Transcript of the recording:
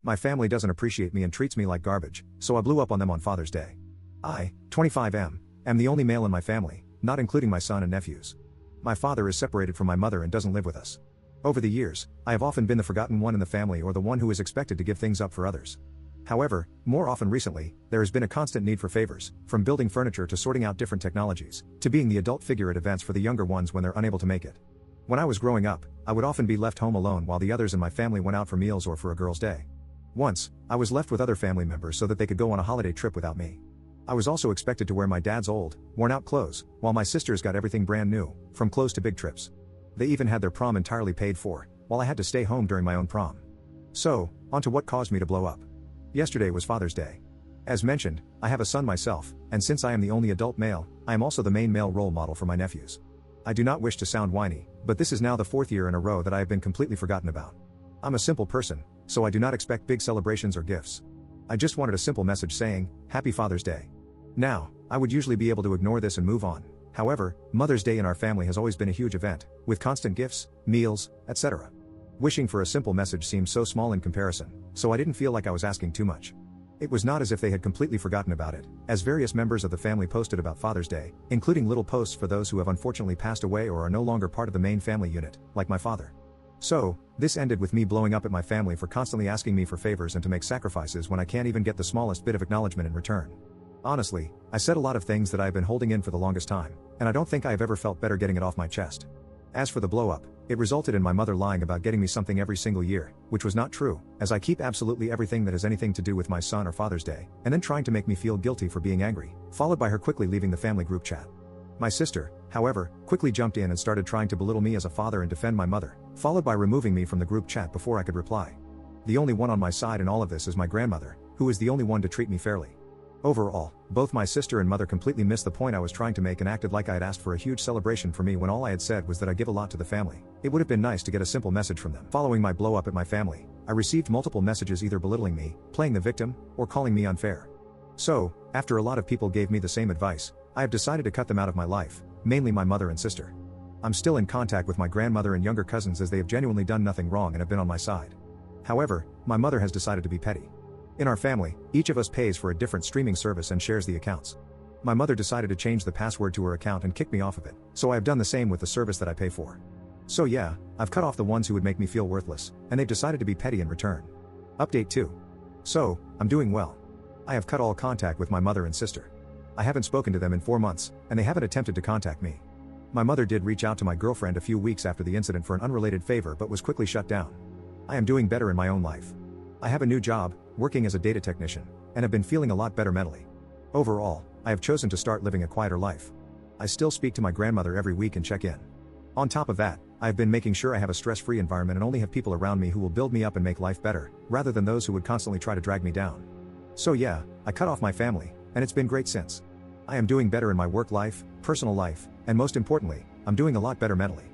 My family doesn't appreciate me and treats me like garbage, so I blew up on them on Father's Day. I, 25 am the only male in my family, not including my son and nephews. My father is separated from my mother and doesn't live with us. Over the years, I have often been the forgotten one in the family or the one who is expected to give things up for others. However, more often recently, there has been a constant need for favors, from building furniture to sorting out different technologies, to being the adult figure at events for the younger ones when they're unable to make it. When I was growing up, I would often be left home alone while the others in my family went out for meals or for a girl's day. Once, I was left with other family members so that they could go on a holiday trip without me. I was also expected to wear my dad's old, worn-out clothes, while my sisters got everything brand new, from clothes to big trips. They even had their prom entirely paid for, while I had to stay home during my own prom. So, on to what caused me to blow up. Yesterday was Father's Day. As mentioned, I have a son myself, and since I am the only adult male, I am also the main male role model for my nephews. I do not wish to sound whiny, but this is now the 4th year in a row that I have been completely forgotten about. I'm a simple person, so I do not expect big celebrations or gifts. I just wanted a simple message saying, Happy Father's Day. Now, I would usually be able to ignore this and move on. However, Mother's Day in our family has always been a huge event, with constant gifts, meals, etc. Wishing for a simple message seems so small in comparison, so I didn't feel like I was asking too much. It was not as if they had completely forgotten about it, as various members of the family posted about Father's Day, including little posts for those who have unfortunately passed away or are no longer part of the main family unit, like my father. So, this ended with me blowing up at my family for constantly asking me for favors and to make sacrifices when I can't even get the smallest bit of acknowledgement in return. Honestly, I said a lot of things that I have been holding in for the longest time, and I don't think I have ever felt better getting it off my chest. As for the blow-up, it resulted in my mother lying about getting me something every single year, which was not true, as I keep absolutely everything that has anything to do with my son or Father's Day, and then trying to make me feel guilty for being angry, followed by her quickly leaving the family group chat. My sister, however, quickly jumped in and started trying to belittle me as a father and defend my mother, followed by removing me from the group chat before I could reply. The only one on my side in all of this is my grandmother, who is the only one to treat me fairly. Overall, both my sister and mother completely missed the point I was trying to make and acted like I had asked for a huge celebration for me when all I had said was that I give a lot to the family. It would have been nice to get a simple message from them. Following my blow up at my family, I received multiple messages either belittling me, playing the victim, or calling me unfair. So, after a lot of people gave me the same advice, I have decided to cut them out of my life, mainly my mother and sister. I'm still in contact with my grandmother and younger cousins as they have genuinely done nothing wrong and have been on my side. However, my mother has decided to be petty. In our family, each of us pays for a different streaming service and shares the accounts. My mother decided to change the password to her account and kick me off of it, so I have done the same with the service that I pay for. So yeah, I've cut off the ones who would make me feel worthless, and they've decided to be petty in return. Update 2. So, I'm doing well. I have cut all contact with my mother and sister. I haven't spoken to them in 4 months, and they haven't attempted to contact me. My mother did reach out to my girlfriend a few weeks after the incident for an unrelated favor but was quickly shut down. I am doing better in my own life. I have a new job, working as a data technician, and have been feeling a lot better mentally. Overall, I have chosen to start living a quieter life. I still speak to my grandmother every week and check in. On top of that, I have been making sure I have a stress-free environment and only have people around me who will build me up and make life better, rather than those who would constantly try to drag me down. So yeah, I cut off my family, and it's been great since. I am doing better in my work life, personal life, and most importantly, I'm doing a lot better mentally.